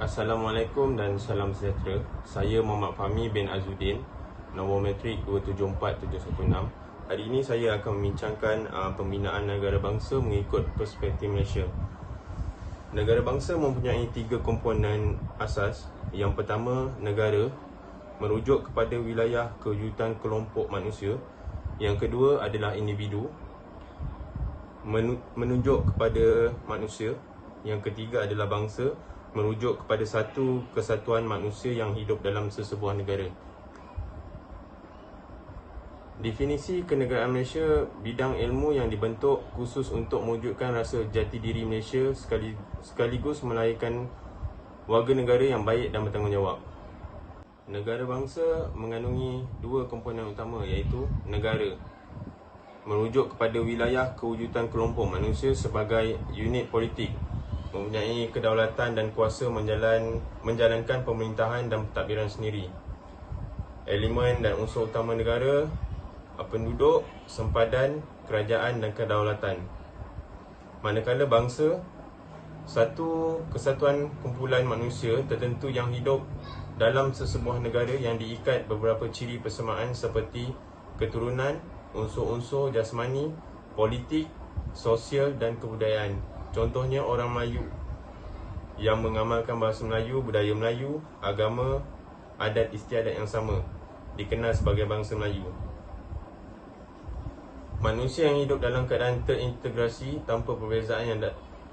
Assalamualaikum dan salam sejahtera. Saya Muhammad Fahmi bin Azuddin, nombor matrik 274716. Hari ini saya akan membincangkan pembinaan negara bangsa mengikut perspektif Malaysia. Negara bangsa mempunyai 3 komponen asas. Yang pertama, negara merujuk kepada wilayah kewujudan kelompok manusia. Yang kedua adalah individu, menunjuk kepada manusia. Yang ketiga adalah bangsa, merujuk kepada satu kesatuan manusia yang hidup dalam sesebuah negara. Definisi kenegaraan Malaysia, bidang ilmu yang dibentuk khusus untuk mewujudkan rasa jati diri Malaysia sekaligus melahirkan warga negara yang baik dan bertanggungjawab. Negara bangsa mengandungi 2 komponen utama, iaitu negara merujuk kepada wilayah kewujudan kelompok manusia sebagai unit politik, mempunyai kedaulatan dan kuasa menjalankan pemerintahan dan pentadbiran sendiri. Elemen dan unsur utama negara: penduduk, sempadan, kerajaan dan kedaulatan. Manakala bangsa, satu kesatuan kumpulan manusia tertentu yang hidup dalam sesebuah negara yang diikat beberapa ciri persamaan seperti keturunan, unsur-unsur jasmani, politik, sosial dan kebudayaan. Contohnya orang Melayu yang mengamalkan bahasa Melayu, budaya Melayu, agama, adat istiadat yang sama, dikenal sebagai bangsa Melayu. Manusia yang hidup dalam keadaan terintegrasi tanpa perbezaan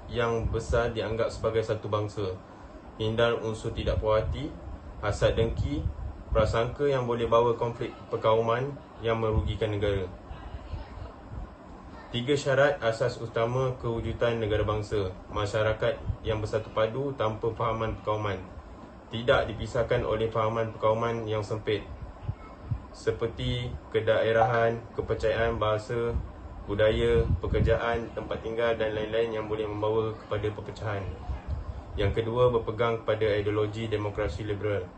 yang besar dianggap sebagai satu bangsa. Hindar unsur tidak puas hati, hasad dengki, prasangka yang boleh bawa konflik perkauman yang merugikan negara. 3 syarat asas utama kewujudan negara bangsa: masyarakat yang bersatu padu tanpa fahaman perkauman, tidak dipisahkan oleh fahaman perkauman yang sempit seperti kedaerahan, kepercayaan, bahasa, budaya, pekerjaan, tempat tinggal dan lain-lain yang boleh membawa kepada perpecahan. Yang kedua, berpegang kepada ideologi demokrasi liberal.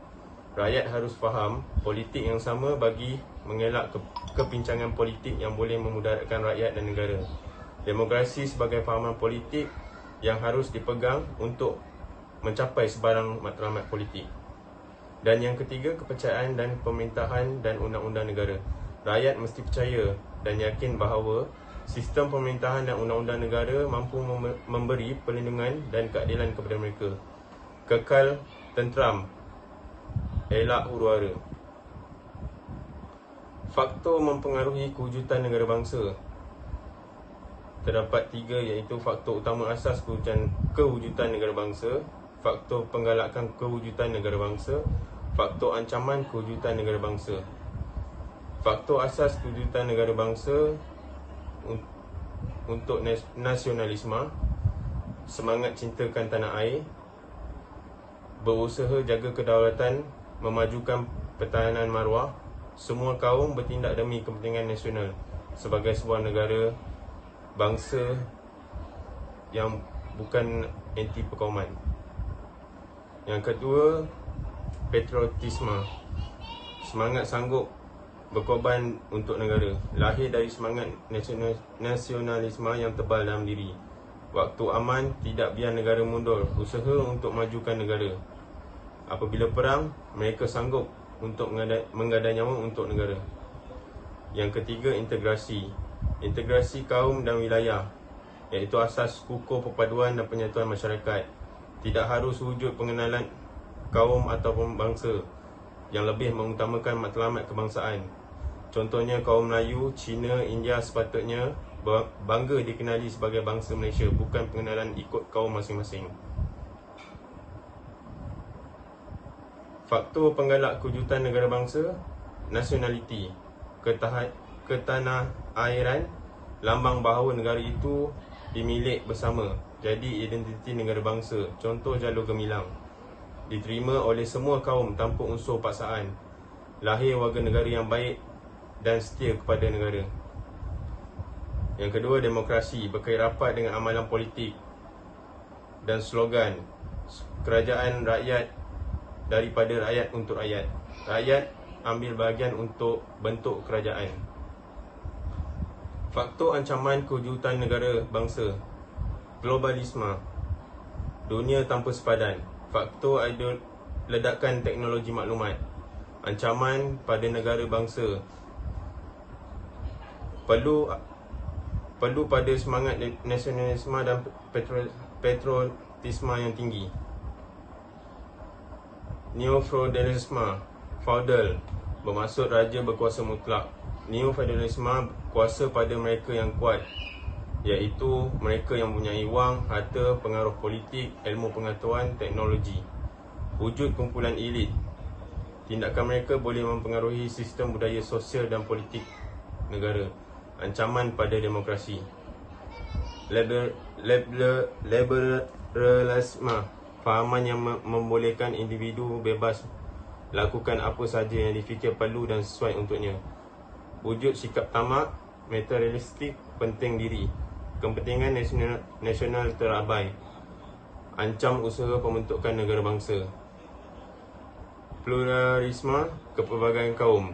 Rakyat harus faham politik yang sama bagi mengelak kepincangan politik yang boleh memudaratkan rakyat dan negara. Demokrasi sebagai fahaman politik yang harus dipegang untuk mencapai sebarang matlamat politik. Dan yang ketiga, kepercayaan dan pemerintahan dan undang-undang negara. Rakyat mesti percaya dan yakin bahawa sistem pemerintahan dan undang-undang negara mampu memberi perlindungan dan keadilan kepada mereka. Kekal tenteram, elak huru-hara. Faktor mempengaruhi kewujudan negara bangsa terdapat 3, iaitu faktor utama asas kewujudan negara bangsa, faktor penggalakkan kewujudan negara bangsa, faktor ancaman kewujudan negara bangsa. Faktor asas kewujudan negara bangsa untuk nasionalisme, semangat cintakan tanah air, berusaha jaga kedaulatan, memajukan pertahanan maruah, semua kaum bertindak demi kepentingan nasional sebagai sebuah negara bangsa yang bukan anti perkauman. Yang kedua, patriotisme, semangat sanggup berkorban untuk negara, lahir dari semangat nasionalisme yang tebal dalam diri. Waktu aman, tidak biar negara mundur, usaha untuk majukan negara. Apabila perang, mereka sanggup untuk menggadai nyawa untuk negara. Yang ketiga, integrasi kaum dan wilayah, iaitu asas kukuh perpaduan dan penyatuan masyarakat. Tidak harus wujud pengenalan kaum ataupun bangsa, yang lebih mengutamakan matlamat kebangsaan. Contohnya kaum Melayu, Cina, India sepatutnya bangga dikenali sebagai bangsa Malaysia, bukan pengenalan ikut kaum masing-masing. Faktor penggalak kewujudan negara bangsa: nationality, ketanah airan, lambang bahawa negara itu dimilik bersama, jadi identiti negara bangsa. Contoh jalur gemilang, diterima oleh semua kaum tanpa unsur paksaan. Lahir warga negara yang baik dan setia kepada negara. Yang kedua, demokrasi, berkait rapat dengan amalan politik dan slogan kerajaan rakyat daripada rakyat untuk rakyat. Rakyat ambil bahagian untuk bentuk kerajaan. Faktor ancaman kewujudan negara bangsa: globalisme, dunia tanpa sepadan, faktor ledakan teknologi maklumat, ancaman pada negara bangsa, perlu pada semangat nasionalisme dan patriotisme yang tinggi. Neo-feudalisme, feudal, bermaksud raja berkuasa mutlak. Neo-feudalisme kuasa pada mereka yang kuat, iaitu mereka yang mempunyai wang, harta, pengaruh politik, ilmu pengetahuan, teknologi. Wujud kumpulan elit, tindakan mereka boleh mempengaruhi sistem budaya sosial dan politik negara. Ancaman pada demokrasi. Liberalisme, fahaman yang membolehkan individu bebas lakukan apa sahaja yang difikir perlu dan sesuai untuknya. Wujud sikap tamak, materialistik, penting diri, kepentingan nasional terabai, ancam usaha pembentukan negara bangsa. Pluralisme, kepelbagaian kaum,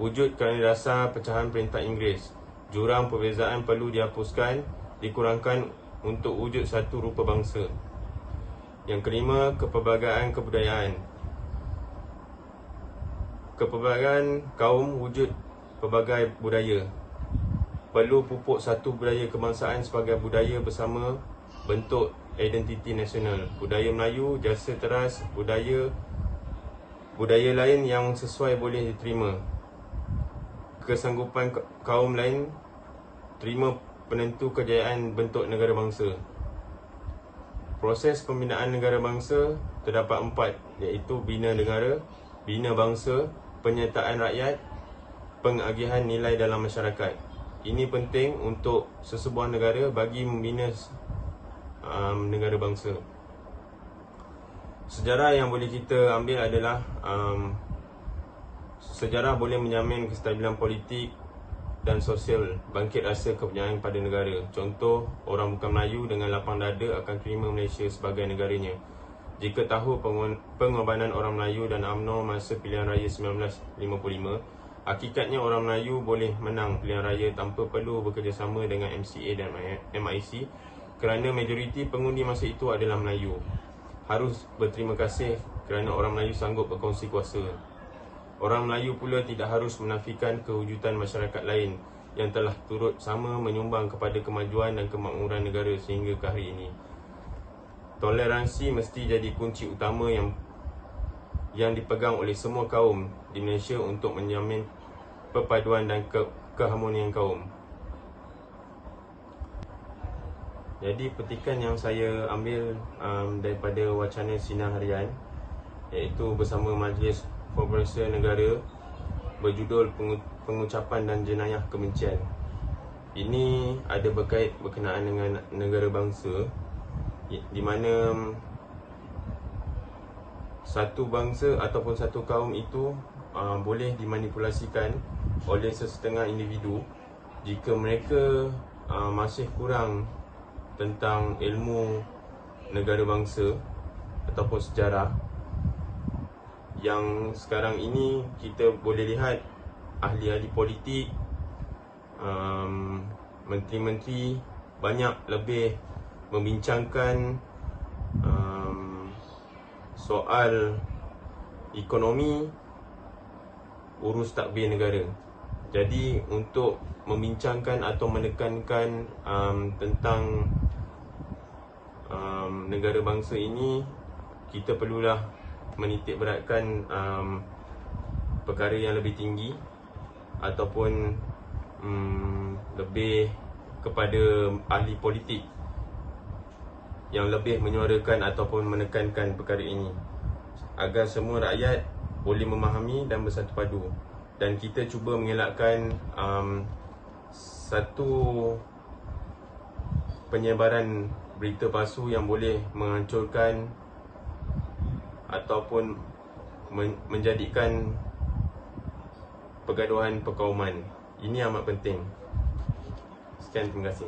wujud kerana dasar pecahan Perintah Inggeris. Jurang perbezaan perlu dihapuskan, dikurangkan untuk wujud satu rupa bangsa. Yang kelima, kepelbagaian kebudayaan. Kepelbagaian kaum, wujud pelbagai budaya. Perlu pupuk satu budaya kebangsaan sebagai budaya bersama bentuk identiti nasional. Budaya Melayu, jasa teras, budaya lain yang sesuai boleh diterima. Kesanggupan kaum lain terima penentu kejayaan bentuk negara bangsa. Proses pembinaan negara bangsa terdapat 4, iaitu bina negara, bina bangsa, penyertaan rakyat, pengagihan nilai dalam masyarakat. Ini penting untuk sesebuah negara bagi membina negara bangsa. Sejarah yang boleh kita ambil adalah sejarah boleh menjamin kestabilan politik dan sosial, bangkit rasa kepercayaan pada negara. Contoh, orang bukan Melayu dengan lapang dada akan terima Malaysia sebagai negaranya. Jika tahu pengorbanan orang Melayu dan UMNO masa pilihan raya 1955, hakikatnya orang Melayu boleh menang pilihan raya tanpa perlu bekerjasama dengan MCA dan MIC kerana majoriti pengundi masa itu adalah Melayu. Harus berterima kasih kerana orang Melayu sanggup berkongsi kuasa. Orang Melayu pula tidak harus menafikan kewujudan masyarakat lain yang telah turut sama menyumbang kepada kemajuan dan kemakmuran negara sehingga ke hari ini. Toleransi mesti jadi kunci utama yang dipegang oleh semua kaum di Malaysia untuk menjamin perpaduan dan keharmonian kaum. Jadi petikan yang saya ambil daripada wacana Sinar Harian, iaitu bersama Majlis Pemerintah Negara, berjudul Pengucapan dan Jenayah Kebencian. Ini ada berkenaan dengan negara bangsa, di mana satu bangsa ataupun satu kaum itu boleh dimanipulasikan oleh sesetengah individu jika mereka masih kurang tentang ilmu negara bangsa ataupun sejarah. Yang sekarang ini kita boleh lihat ahli-ahli politik, menteri-menteri banyak lebih membincangkan soal ekonomi, urus takbir negara. Jadi untuk membincangkan atau menekankan tentang negara bangsa ini, kita perlulah menitik beratkan perkara yang lebih tinggi ataupun lebih kepada ahli politik yang lebih menyuarakan ataupun menekankan perkara ini agar semua rakyat boleh memahami dan bersatu padu, dan kita cuba mengelakkan satu penyebaran berita palsu yang boleh menghancurkan ataupun menjadikan pergaduhan perkauman. Ini amat penting. Sekian, terima kasih.